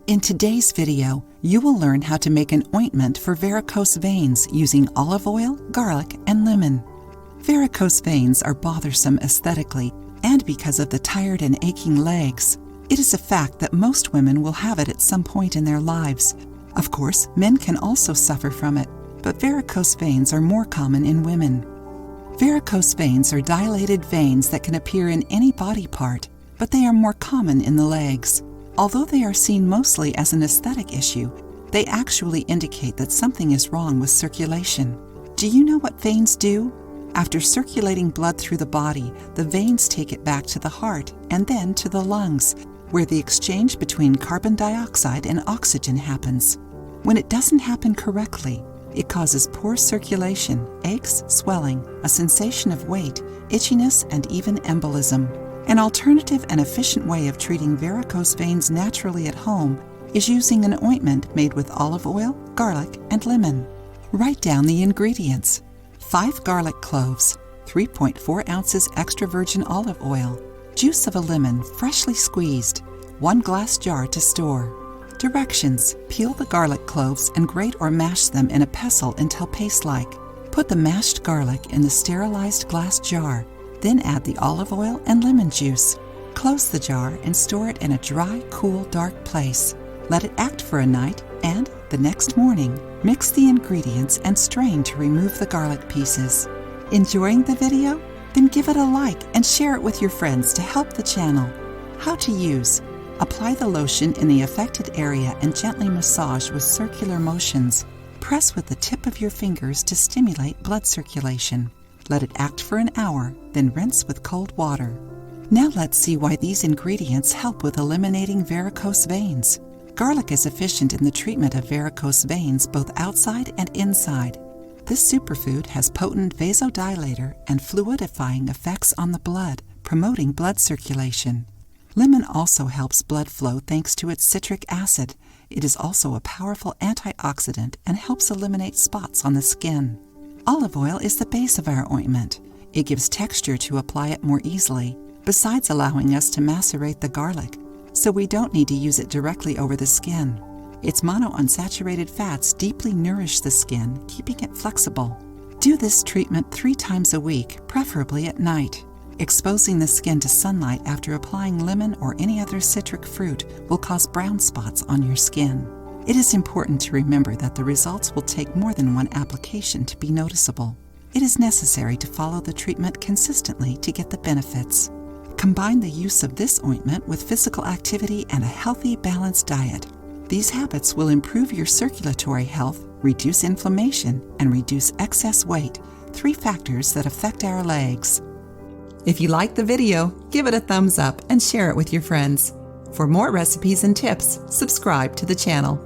In today's video, you will learn how to make an ointment for varicose veins using olive oil, garlic, and lemon. Varicose veins are bothersome aesthetically and because of the tired and aching legs. It is a fact that most women will have it at some point in their lives. Of course, men can also suffer from it, but varicose veins are more common in women. Varicose veins are dilated veins that can appear in any body part, but they are more common in the legs. Although they are seen mostly as an aesthetic issue, they actually indicate that something is wrong with circulation. Do you know what veins do? After circulating blood through the body, the veins take it back to the heart and then to the lungs, where the exchange between carbon dioxide and oxygen happens. When it doesn't happen correctly, it causes poor circulation, aches, swelling, a sensation of weight, itchiness, and even embolism. An alternative and efficient way of treating varicose veins naturally at home is using an ointment made with olive oil, garlic, and lemon. Write down the ingredients: 5 garlic cloves, 3.4 ounces extra virgin olive oil, juice of a lemon freshly squeezed, 1 glass jar to store. Directions: peel the garlic cloves and grate or mash them in a pestle until paste-like. Put the mashed garlic in the sterilized glass jar. Then add the olive oil and lemon juice. Close the jar and store it in a dry, cool, dark place. Let it act for a night and, the next morning, mix the ingredients and strain to remove the garlic pieces. Enjoying the video? Then give it a like and share it with your friends to help the channel. How to use: apply the lotion in the affected area and gently massage with circular motions. Press with the tip of your fingers to stimulate blood circulation. Let it act for an hour, then rinse with cold water. Now let's see why these ingredients help with eliminating varicose veins. Garlic is efficient in the treatment of varicose veins both outside and inside. This superfood has potent vasodilator and fluidifying effects on the blood, promoting blood circulation. Lemon also helps blood flow thanks to its citric acid. It is also a powerful antioxidant and helps eliminate spots on the skin. Olive oil is the base of our ointment. It gives texture to apply it more easily, besides allowing us to macerate the garlic, so we don't need to use it directly over the skin. Its monounsaturated fats deeply nourish the skin, keeping it flexible. Do this treatment 3 times a week, preferably at night. Exposing the skin to sunlight after applying lemon or any other citric fruit will cause brown spots on your skin. It is important to remember that the results will take more than one application to be noticeable. It is necessary to follow the treatment consistently to get the benefits. Combine the use of this ointment with physical activity and a healthy, balanced diet. These habits will improve your circulatory health, reduce inflammation, and reduce excess weight, 3 factors that affect our legs. If you liked the video, give it a thumbs up and share it with your friends. For more recipes and tips, subscribe to the channel.